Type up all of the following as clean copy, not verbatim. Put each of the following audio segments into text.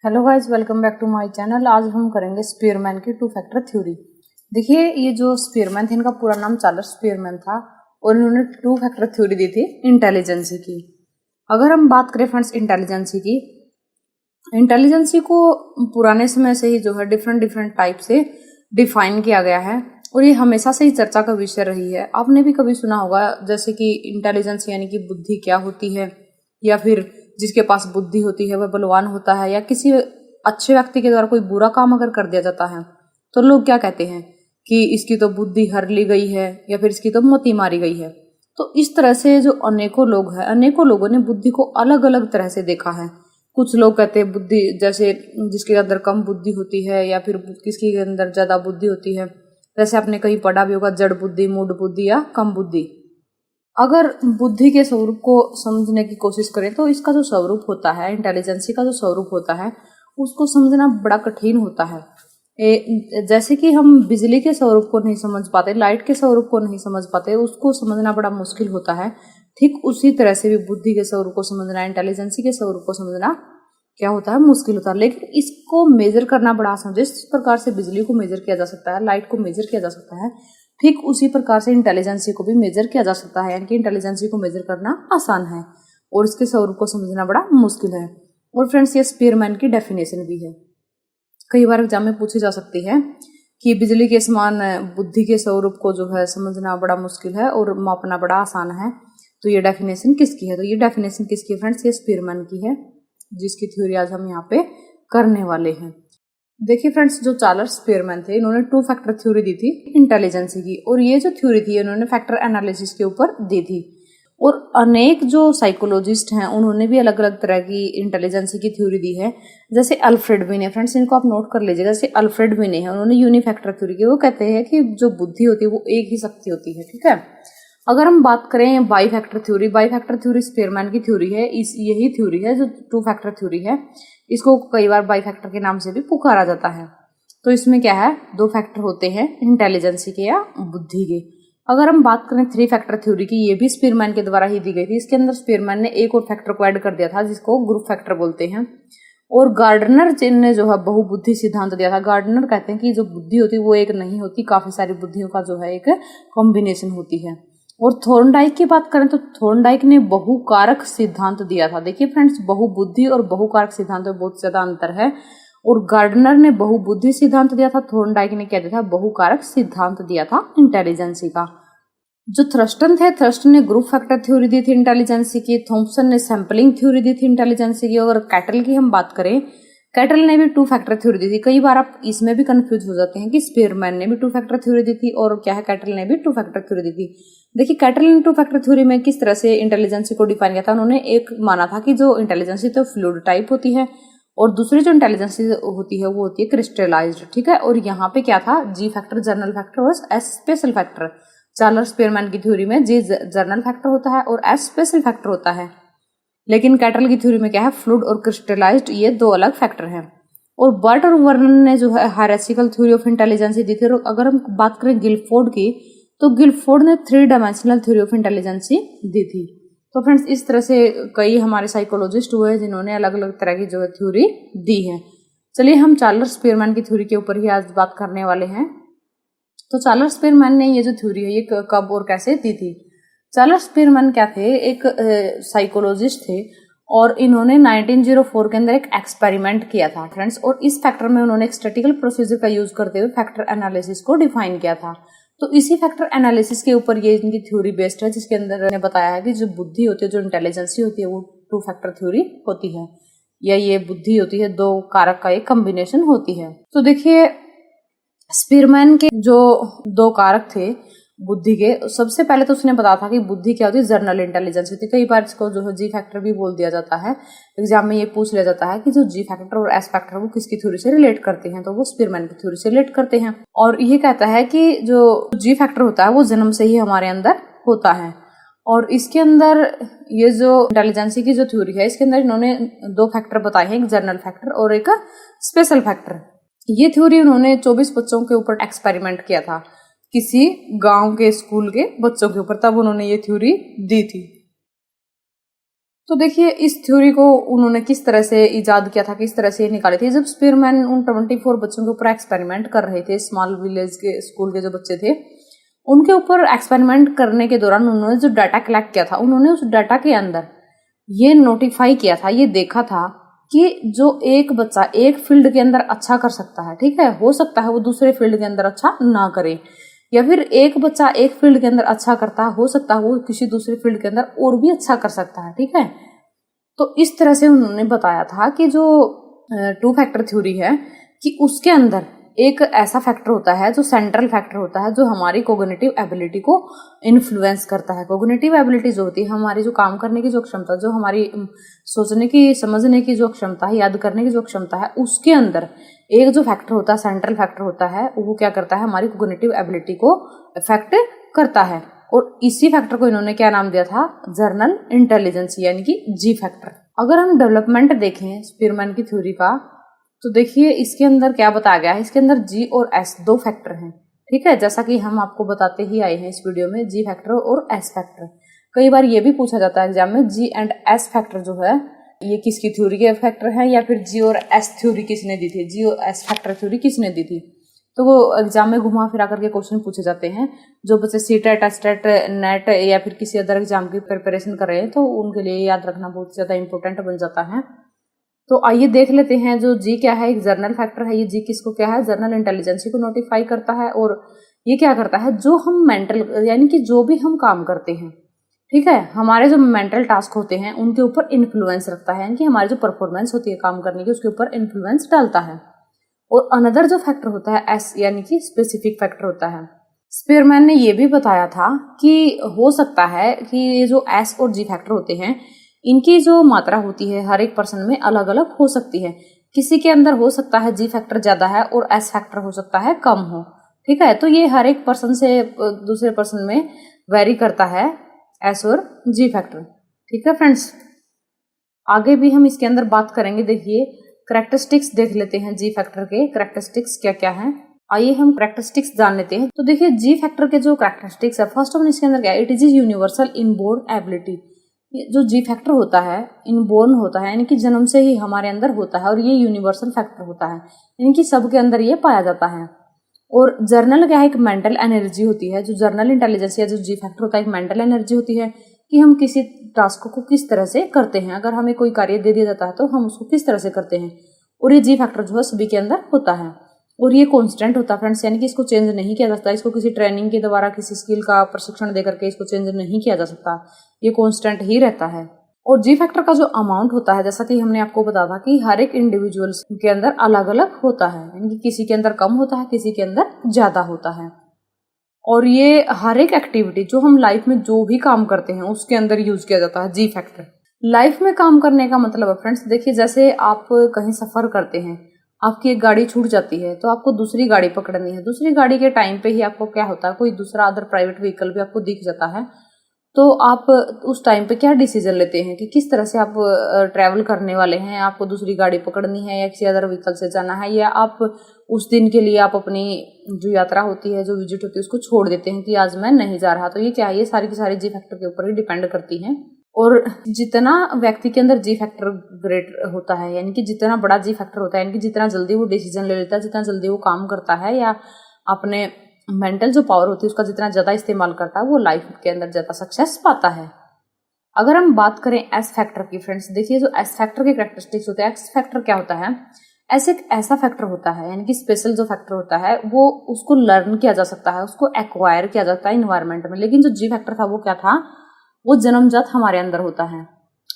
Hello guys, welcome back to my channel. आज हम करेंगे स्पीयरमैन की टू फैक्टर थ्योरी। देखिए, ये जो स्पीयरमैन थे, इनका पूरा नाम चार्ल्स स्पीयरमैन था और इन्होंने टू फैक्टर थ्योरी दी थी इंटेलिजेंसी की। अगर हम बात करें फ्रेंड्स इंटेलिजेंसी को पुराने समय से ही जो है डिफरेंट टाइप से डिफाइन किया गया है और ये हमेशा से ही चर्चा का विषय रही है। आपने भी कभी सुना होगा जैसे कि इंटेलिजेंस यानी कि बुद्धि क्या होती है, या फिर जिसके पास बुद्धि होती है वह बलवान होता है, या किसी अच्छे व्यक्ति के द्वारा कोई बुरा काम अगर कर दिया जाता है तो लोग क्या कहते हैं कि इसकी तो बुद्धि हर ली गई है या फिर इसकी तो मोती मारी गई है। तो इस तरह से जो अनेकों लोग हैं, अनेकों लोगों ने बुद्धि को अलग अलग तरह से देखा है। कुछ लोग कहते हैं बुद्धि जैसे जिसके अंदर कम बुद्धि होती है या फिर किसके अंदर ज्यादा बुद्धि होती है। जैसे आपने कहीं पढ़ा भी होगा जड़ बुद्धि, मूड बुद्धि या कम बुद्धि। अगर बुद्धि के स्वरूप को समझने की कोशिश करें तो इसका जो स्वरूप होता है, इंटेलिजेंसी का जो स्वरूप होता है, उसको समझना बड़ा कठिन होता है। जैसे कि हम बिजली के स्वरूप को नहीं समझ पाते, लाइट के स्वरूप को नहीं समझ पाते, उसको समझना बड़ा मुश्किल होता है। ठीक उसी तरह से भी बुद्धि के स्वरूप को समझना, इंटेलिजेंसी के स्वरूप को समझना क्या होता है, मुश्किल होता है। लेकिन इसको मेजर करना बड़ा आसान है। जिस प्रकार से बिजली को मेजर किया जा सकता है, लाइट को मेजर किया जा सकता है, ठीक उसी प्रकार से इंटेलिजेंसी को भी मेजर किया जा सकता है। यानी कि इंटेलिजेंसी को मेजर करना आसान है और इसके स्वरूप को समझना बड़ा मुश्किल है। और फ्रेंड्स, ये स्पीयरमैन की डेफिनेशन भी है, कई बार एग्जाम में पूछी जा सकती है कि बिजली के समान बुद्धि के स्वरूप को जो है समझना बड़ा मुश्किल है और मापना बड़ा आसान है। तो ये डेफिनेशन किसकी है? तो ये डेफिनेशन किसकी है फ्रेंड्स? ये स्पीयरमैन की है, जिसकी थ्योरी आज हम यहाँ पे करने वाले हैं। देखिए फ्रेंड्स, जो चार्ल्स स्पीयरमैन थे, इन्होंने टू फैक्टर थ्योरी दी थी इंटेलिजेंसी की, और ये जो थ्योरी थी इन्होंने फैक्टर एनालिसिस के ऊपर दी थी। और अनेक जो साइकोलॉजिस्ट हैं उन्होंने भी अलग अलग तरह की इंटेलिजेंसी की थ्योरी दी है। जैसे अल्फ्रेड बिने, फ्रेंड्स इनको आप नोट कर लीजिएगा। जैसे अल्फ्रेड बिने हैं, उन्होंने यूनिफैक्टर थ्योरी की। वो कहते हैं कि जो बुद्धि होती है वो एक ही शक्ति होती है, ठीक है। अगर हम बात करें बाई फैक्टर थ्योरी स्पीयरमैन की थ्योरी है। यही थ्योरी है जो टू फैक्टर थ्योरी है। इसको कई बार बाई फैक्टर के नाम से भी पुकारा जाता है। तो इसमें क्या है, दो फैक्टर होते हैं इंटेलिजेंसी के या बुद्धि के। अगर हम बात करें थ्री फैक्टर थ्योरी की, ये भी स्पीयरमैन के द्वारा ही दी गई थी। इसके अंदर स्पीयरमैन ने एक और फैक्टर को ऐड कर दिया था जिसको ग्रुप फैक्टर बोलते हैं। और गार्डनर ने जो है बहुबुद्धि सिद्धांत दिया था। गार्डनर कहते हैं कि जो बुद्धि होती है वो एक नहीं होती, काफी सारी बुद्धियों का जो है एक कॉम्बिनेशन होती है। और थॉर्नडाइक की बात करें तो थॉर्नडाइक ने बहुकारक सिद्धांत दिया था। देखिए फ्रेंड्स, बहुबुद्धि और बहुकारक सिद्धांत में बहुत ज्यादा अंतर है। और गार्डनर ने बहुबुद्धि सिद्धांत दिया था, थॉर्नडाइक ने क्या दिया था, बहुकारक सिद्धांत दिया था इंटेलिजेंसी का। जो थ्रस्टन ने ग्रुप फैक्टर थ्योरी दी थी इंटेलिजेंसी की। थॉम्पसन ने सैंपलिंग थ्योरी दी थी इंटेलिजेंसी की। और कैटल की हम बात करें, कैटल ने भी टू फैक्टर थ्योरी दी थी। कई बार आप इसमें भी कंफ्यूज हो जाते हैं कि स्पीयरमैन ने भी टू फैक्टर थ्योरी दी थी और क्या है, कैटल ने भी टू फैक्टर थ्योरी दी थी। देखिए, कैटल ने टू फैक्टर थ्योरी में किस तरह से इंटेलिजेंसी को डिफाइन किया था। उन्होंने एक माना था कि जो इंटेलिजेंसी तो फ्लूइड टाइप होती है और दूसरी जो इंटेलिजेंसी होती है वो होती है क्रिस्टलाइज्ड, ठीक है। और यहाँ पे क्या था, जी फैक्टर, जर्नल फैक्टर और S special factor. Charles Spearman की थ्योरी में जी जर्नल फैक्टर होता है और एस स्पेशल फैक्टर होता है। लेकिन कैटल की थ्योरी में क्या है, फ्लूइड और क्रिस्टलाइज्ड, ये दो अलग फैक्टर हैं। और बर्ट और वर्नन ने जो है हायरार्चिकल थ्योरी ऑफ इंटेलिजेंसी दी थी। और अगर हम बात करें गिलफोर्ड की, तो गिलफोर्ड ने three dimensional theory of intelligence दी थी। तो फ्रेंड्स, इस तरह से कई हमारे साइकोलॉजिस्ट हुए हैं जिन्होंने अलग अलग तरह की जो है थ्योरी दी है। चलिए, हम चार्ल्स स्पीयरमैन की थ्योरी के ऊपर ही आज बात करने वाले हैं। तो चार्ल्स स्पीयरमैन ने ये जो थ्योरी है ये कब और कैसे दी थी। चार्ल्स स्पीयरमैन क्या थे, एक साइकोलॉजिस्ट थे और इन्होंने 1904 के अंदर एक एक्सपेरिमेंट किया था फ्रेंड्स। और इस फैक्टर में उन्होंने एक स्टैटिकल प्रोसीजर का यूज करते हुए फैक्टर एनालिसिस को डिफाइन किया था। तो इसी फैक्टर एनालिसिस के ऊपर ये इनकी थ्योरी बेस्ड है, जिसके अंदर उन्होंने बताया है कि जो बुद्धि होती है, जो इंटेलिजेंसी होती है, वो टू फैक्टर थ्योरी होती है, या ये बुद्धि होती है दो कारक का एक कॉम्बिनेशन होती है। तो देखिए, स्पीयरमैन के जो दो कारक थे बुद्धि के, सबसे पहले तो उसने बताया था कि बुद्धि क्या होती है, जर्नल इंटेलिजेंस होती है। कई बार इसको जो है जी फैक्टर भी बोल दिया जाता है। एग्जाम में ये पूछ लिया जाता है कि जो जी फैक्टर और एस फैक्टर वो किसकी थ्योरी से रिलेट करते हैं, तो वो स्पीयरमैन की थ्योरी से रिलेट करते हैं। और ये कहता है कि जो जी फैक्टर होता है वो जन्म से ही हमारे अंदर होता है। और इसके अंदर ये जो इंटेलिजेंसी की जो थ्योरी है, इसके अंदर इन्होंने दो फैक्टर बताए हैं, एक जर्नल फैक्टर और एक स्पेशल फैक्टर। ये थ्योरी उन्होंने 24 बच्चों के ऊपर एक्सपेरिमेंट किया था, किसी गांव के स्कूल के बच्चों के ऊपर, तब उन्होंने ये थ्योरी दी थी। तो देखिए इस थ्योरी को उन्होंने किस तरह से इजाद किया था, किस तरह से निकाली थी। जब स्पीरमैन उन 24 बच्चों के ऊपर एक्सपेरिमेंट कर रहे थे, स्मॉल विलेज के स्कूल के जो बच्चे थे, उनके ऊपर एक्सपेरिमेंट करने के दौरान उन्होंने जो डाटा कलेक्ट किया था, उन्होंने उस डाटा के अंदर ये नोटिफाई किया था, ये देखा था कि जो एक बच्चा एक फील्ड के अंदर अच्छा कर सकता है, ठीक है, हो सकता है वो दूसरे फील्ड के अंदर अच्छा ना करे, या फिर एक बच्चा एक फील्ड के अंदर अच्छा करता है, हो सकता है वो किसी दूसरे फील्ड के अंदर और भी अच्छा कर सकता है, ठीक है। तो इस तरह से उन्होंने बताया था कि जो 2 फैक्टर थ्योरी है कि उसके अंदर एक ऐसा फैक्टर होता है जो सेंट्रल फैक्टर होता है, जो हमारी कोग्निटिव एबिलिटी को इन्फ्लुएंस करता है। कोग्निटिव एबिलिटी जो होती है हमारी जो काम करने की जो क्षमता, जो हमारी सोचने की समझने की जो क्षमता है, याद करने की जो क्षमता है, उसके अंदर एक जो फैक्टर होता है, सेंट्रल फैक्टर होता है, वो क्या करता है, हमारी कोग्निटिव एबिलिटी को इफेक्ट करता है। और इसी फैक्टर को इन्होंने क्या नाम दिया था, जर्नल इंटेलिजेंस, यानी कि जी फैक्टर। अगर हम डेवलपमेंट देखें स्पीरमैन की थ्योरी का, तो देखिए इसके अंदर क्या बताया गया है। इसके अंदर जी और एस 2 फैक्टर हैं, ठीक है, जैसा कि हम आपको बताते ही आए हैं इस वीडियो में, जी फैक्टर और एस फैक्टर। कई बार ये भी पूछा जाता है एग्जाम में, जी एंड एस फैक्टर जो है ये किसकी थ्योरी के फैक्टर है, या फिर जी और एस थ्योरी किसने दी थी, जी और एस फैक्टर थ्योरी किसने दी थी। तो वो एग्जाम में घुमा फिरा करके क्वेश्चन पूछे जाते हैं। जो बच्चे सीटेट, एस्टेट, नेट या फिर किसी अदर एग्जाम की प्रिपरेशन कर रहे हैं, तो उनके लिए याद रखना बहुत ज्यादा इंपॉर्टेंट बन जाता है। तो आइए देख लेते हैं, जो जी क्या है, एक जर्नल फैक्टर है। ये जी किसको क्या है, जर्नल इंटेलिजेंस को नोटिफाई करता है। और ये क्या करता है, जो हम मेंटल, यानी कि जो भी हम काम करते हैं, ठीक है, हमारे जो मेंटल टास्क होते हैं उनके ऊपर इन्फ्लुएंस रखता है, यानी कि हमारी जो परफॉर्मेंस होती है काम करने की, उसके ऊपर इन्फ्लुएंस डालता है। और अनदर जो फैक्टर होता है एस, यानी कि स्पेसिफिक फैक्टर होता है। स्पीरमैन ने यह भी बताया था कि हो सकता है कि ये जो एस और जी फैक्टर होते हैं, इनकी जो मात्रा होती है हर एक पर्सन में अलग अलग हो सकती है। किसी के अंदर हो सकता है जी फैक्टर ज्यादा है और एस फैक्टर हो सकता है कम हो, ठीक है। तो ये हर एक पर्सन से दूसरे पर्सन में वेरी करता है, एस और जी फैक्टर, ठीक है फ्रेंड्स। आगे भी हम इसके अंदर बात करेंगे। देखिए करैक्टरिस्टिक्स देख लेते हैं जी फैक्टर के, करैक्टरिस्टिक्स क्या क्या है। आइए हम करैक्टरिस्टिक्स जान लेते हैं। तो देखिए जी फैक्टर के जो करैक्टरिस्टिक्स है, फर्स्ट ऑफ ऑल इसके अंदर क्या है, it is universal inborn ability. जो जी फैक्टर होता है इनबोर्न होता है, यानी कि जन्म से ही हमारे अंदर होता है, और ये यूनिवर्सल फैक्टर होता है, यानी कि सबके अंदर ये पाया जाता है। और जर्नल क्या है, एक मेंटल एनर्जी होती है। जो जर्नल इंटेलिजेंस या जो जी फैक्टर होता है, एक मेंटल एनर्जी होती है कि हम किसी टास्क को किस तरह से करते हैं। अगर हमें कोई कार्य दे दिया जाता है तो हम उसको किस तरह से करते हैं, और ये जी फैक्टर जो है सभी के अंदर होता है। और ये कांस्टेंट होता है फ्रेंड्स, यानी कि इसको चेंज नहीं किया जा सकता। इसको किसी ट्रेनिंग के द्वारा, किसी स्किल का प्रशिक्षण देकर के इसको चेंज नहीं किया जा सकता, ये कांस्टेंट ही रहता है। और जी फैक्टर का जो अमाउंट होता है, जैसा कि हमने आपको बताया था कि हर एक इंडिविजुअल के अंदर अलग अलग होता है, यानी कि किसी के अंदर कम होता है, किसी के अंदर ज्यादा होता है। और ये हर एक एक्टिविटी जो हम लाइफ में जो भी काम करते हैं उसके अंदर यूज किया जाता है जी फैक्टर। लाइफ में काम करने का मतलब है फ्रेंड्स, देखिए जैसे आप कहीं सफर करते हैं, आपकी एक गाड़ी छूट जाती है तो आपको दूसरी गाड़ी पकड़नी है। दूसरी गाड़ी के टाइम पे ही आपको क्या होता है, कोई दूसरा अदर प्राइवेट व्हीकल भी आपको दिख जाता है, तो आप उस टाइम पे क्या डिसीजन लेते हैं कि किस तरह से आप ट्रैवल करने वाले हैं। आपको दूसरी गाड़ी पकड़नी है या किसी अदर व्हीकल से जाना है, या आप उस दिन के लिए आप अपनी जो यात्रा होती है, जो विजिट होती है, उसको छोड़ देते हैं कि आज मैं नहीं जा रहा। तो ये क्या है, ये सारी की सारी जी फैक्टर के ऊपर ही डिपेंड करती हैं। और जितना व्यक्ति के अंदर जी फैक्टर ग्रेट होता है, यानी कि जितना बड़ा जी फैक्टर होता है, यानी कि जितना जल्दी वो डिसीजन ले लेता है, जितना जल्दी वो काम करता है, या अपने मेंटल जो पावर होती है उसका जितना ज्यादा इस्तेमाल करता है, वो लाइफ के अंदर ज्यादा सक्सेस पाता है। अगर हम बात करें एस फैक्टर की फ्रेंड्स, देखिए जो एस फैक्टर के कैरेक्टरिस्टिक्स होते हैं, एस फैक्टर क्या होता है, ऐसा फैक्टर होता है, यानी कि स्पेशल जो फैक्टर होता है वो उसको लर्न किया जा सकता है, उसको एक्वायर किया जाता है इन्वायरमेंट में। लेकिन जो जी फैक्टर था वो क्या था, वो जन्मजात हमारे अंदर होता है।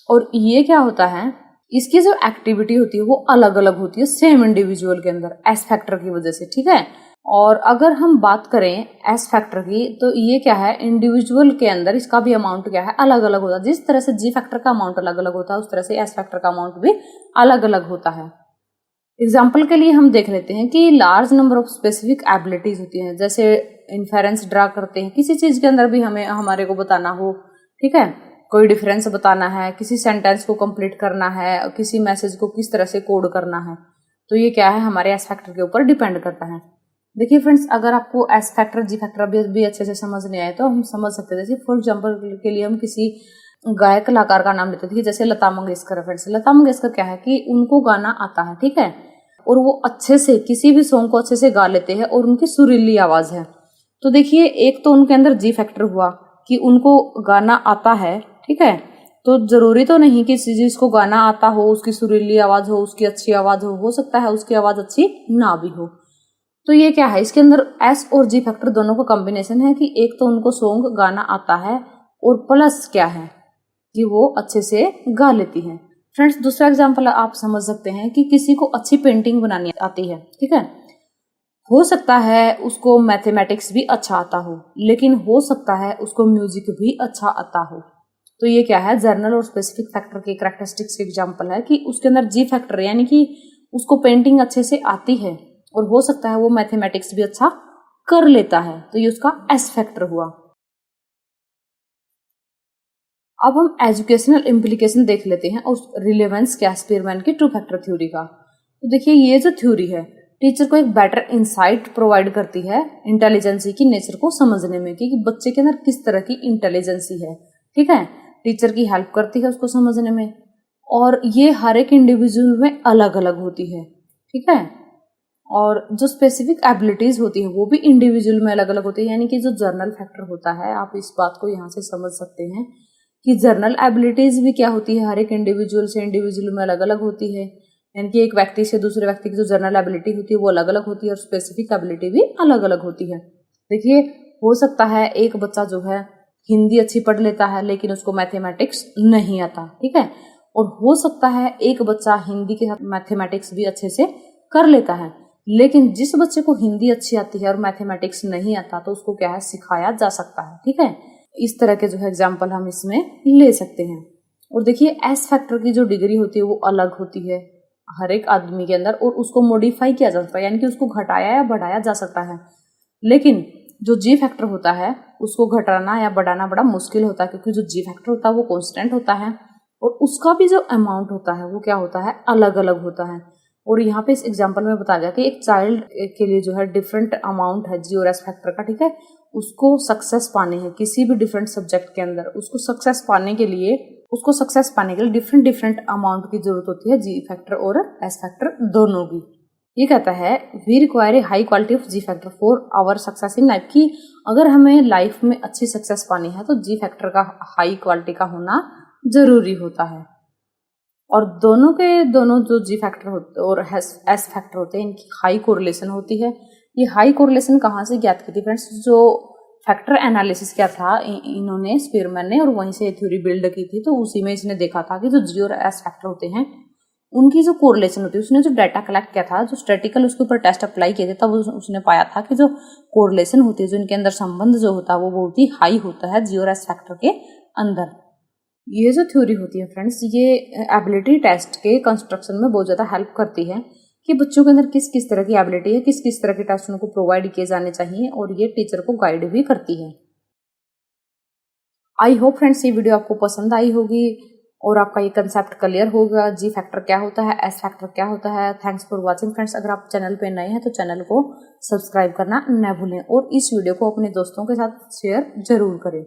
और ये क्या होता है, इसकी जो एक्टिविटी होती है वो अलग अलग होती है सेम इंडिविजुअल के अंदर एस फैक्टर की वजह से, ठीक है। और अगर हम बात करें एस फैक्टर की, तो ये क्या है, इंडिविजुअल के अंदर इसका भी अमाउंट क्या है, अलग अलग होता है। जिस तरह से जी फैक्टर का अमाउंट अलग अलग होता है, उस तरह से एस फैक्टर का अमाउंट भी अलग अलग होता है। एग्जाम्पल के लिए हम देख लेते हैं कि large number of specific abilities होती हैं, जैसे इन्फेरेंस ड्रा करते हैं, किसी चीज के अंदर भी हमें हमारे को बताना हो, ठीक है, कोई डिफरेंस बताना है, किसी सेंटेंस को कंप्लीट करना है, किसी मैसेज को किस तरह से कोड करना है, तो ये क्या है, हमारे एस फैक्टर के ऊपर डिपेंड करता है। देखिए फ्रेंड्स, अगर आपको एस फैक्टर जी फैक्टर भी अच्छे से समझ नहीं आए तो हम समझ सकते हैं। जैसे फॉर एग्जाम्पल के लिए हम किसी गायक कलाकार का नाम लेते थे, जैसे लता मंगेशकर। फ्रेंड्स, लता मंगेशकर क्या है कि उनको गाना आता है, ठीक है, और वो अच्छे से किसी भी सॉन्ग को अच्छे से गा लेते हैं और उनकी सुरीली आवाज है। तो देखिए, एक तो उनके अंदर जी फैक्टर हुआ कि उनको गाना आता है, ठीक है, तो जरूरी तो नहीं कि जिसको गाना आता हो उसकी सुरीली आवाज हो, उसकी अच्छी आवाज हो सकता है उसकी आवाज अच्छी ना भी हो। तो ये क्या है, इसके अंदर एस और जी फैक्टर दोनों का कॉम्बिनेशन है कि एक तो उनको सॉन्ग गाना आता है और प्लस क्या है कि वो अच्छे से गा लेती है। फ्रेंड्स, दूसरा एग्जांपल आप समझ सकते हैं कि किसी को अच्छी पेंटिंग बनानी आती है, ठीक है, हो सकता है उसको मैथमेटिक्स भी अच्छा आता हो, लेकिन हो सकता है उसको म्यूजिक भी अच्छा आता हो। तो ये क्या है, जर्नल और स्पेसिफिक फैक्टर के कैरेक्टरिस्टिक्स के एग्जांपल है कि उसके अंदर जी फैक्टर यानी कि उसको पेंटिंग अच्छे से आती है और हो सकता है वो मैथमेटिक्स भी अच्छा कर लेता है, तो ये उसका एस फैक्टर हुआ। अब हम एजुकेशनल इम्प्लीकेशन देख लेते हैं और रिलेवेंस क्या स्पीरमैन की टू फैक्टर थ्योरी का। तो देखिए, ये जो थ्योरी है टीचर को एक बेटर इंसाइट प्रोवाइड करती है इंटेलिजेंसी की नेचर को समझने में कि बच्चे के अंदर किस तरह की इंटेलिजेंसी है, ठीक है, टीचर की हेल्प करती है उसको समझने में, और ये हर एक इंडिविजुअल में अलग अलग होती है, ठीक है, और जो स्पेसिफिक एबिलिटीज होती है वो भी इंडिविजुअल में अलग अलग होती है। यानी कि जो जर्नल फैक्टर होता है, आप इस बात को यहाँ से समझ सकते हैं कि जर्नल एबिलिटीज भी क्या होती है, हर एक इंडिविजुअल से इंडिविजुअल में अलग अलग होती है। यानी कि एक व्यक्ति से दूसरे व्यक्ति की जो जर्नल एबिलिटी होती है वो अलग अलग होती है और स्पेसिफिक एबिलिटी भी अलग अलग होती है। देखिए, हो सकता है एक बच्चा जो है हिंदी अच्छी पढ़ लेता है लेकिन उसको मैथमेटिक्स नहीं आता, ठीक है, और हो सकता है एक बच्चा हिंदी के साथ मैथमेटिक्स भी अच्छे से कर लेता है, लेकिन जिस बच्चे को हिंदी अच्छी आती है और मैथमेटिक्स नहीं आता तो उसको क्या है, सिखाया जा सकता है, ठीक है। इस तरह के जो है एग्जाम्पल हम इसमें ले सकते हैं। और देखिए, एस फैक्टर की जो डिग्री होती है वो अलग होती है हर एक आदमी के अंदर और उसको मॉडिफाई किया जा सकता है, यानी कि उसको घटाया या बढ़ाया जा सकता है। लेकिन जो जी फैक्टर होता है उसको घटाना या बढ़ाना बड़ा मुश्किल होता है, क्योंकि जो जी फैक्टर होता है वो कॉन्स्टेंट होता है और उसका भी जो अमाउंट होता है वो क्या होता है, अलग अलग होता है। और यहाँ पे इस एग्जाम्पल में बताया गया कि एक चाइल्ड के लिए जो है डिफरेंट अमाउंट है जी और एस फैक्टर का, ठीक है, उसको सक्सेस पाने हैं किसी भी डिफरेंट सब्जेक्ट के अंदर, उसको सक्सेस पाने के लिए डिफरेंट डिफरेंट अमाउंट की जरूरत होती है, जी फैक्टर और एस फैक्टर दोनों की। ये कहता है we require a high quality of G factor for our success in life, की अगर हमें लाइफ में अच्छी सक्सेस पानी है तो जी फैक्टर का हाई क्वालिटी का होना जरूरी होता है। और दोनों के दोनों जो जी फैक्टर होते और एस फैक्टर होते हैं इनकी हाई कोरिलेशन होती है। ये हाई कोरिलेशन कहाँ से ज्ञात की थी फ्रेंड्स, जो फैक्टर एनालिसिस क्या था इन्होंने स्पीरमैन ने, और वहीं से थ्योरी बिल्ड की थी, तो उसी में इसने देखा था कि जो जी और एस फैक्टर होते हैं उनकी जो कोरिलेशन होती है, उसने जो डाटा कलेक्ट किया था, जो स्टैटिकल उसके ऊपर टेस्ट अप्लाई किए थे, तब उसने पाया था कि जो कोरिलेशन होती है, जो इनके अंदर संबंध जो होता है वो बहुत ही हाई होता है जी और एस फैक्टर के अंदर। ये जो थ्योरी होती है फ्रेंड्स, ये एबिलिटी टेस्ट के कंस्ट्रक्शन में बहुत ज़्यादा हेल्प करती है कि बच्चों के अंदर किस किस तरह की एबिलिटी है, किस किस तरह के टेस्ट उनको प्रोवाइड किए जाने चाहिए, और ये टीचर को गाइड भी करती है। आई होप फ्रेंड्स ये वीडियो आपको पसंद आई होगी और आपका ये कंसेप्ट क्लियर होगा, जी फैक्टर क्या होता है, एस फैक्टर क्या होता है। Thanks for watching friends. अगर आप चैनल पे नए हैं तो चैनल को सब्सक्राइब करना न भूलें और इस वीडियो को अपने दोस्तों के साथ शेयर जरूर करें।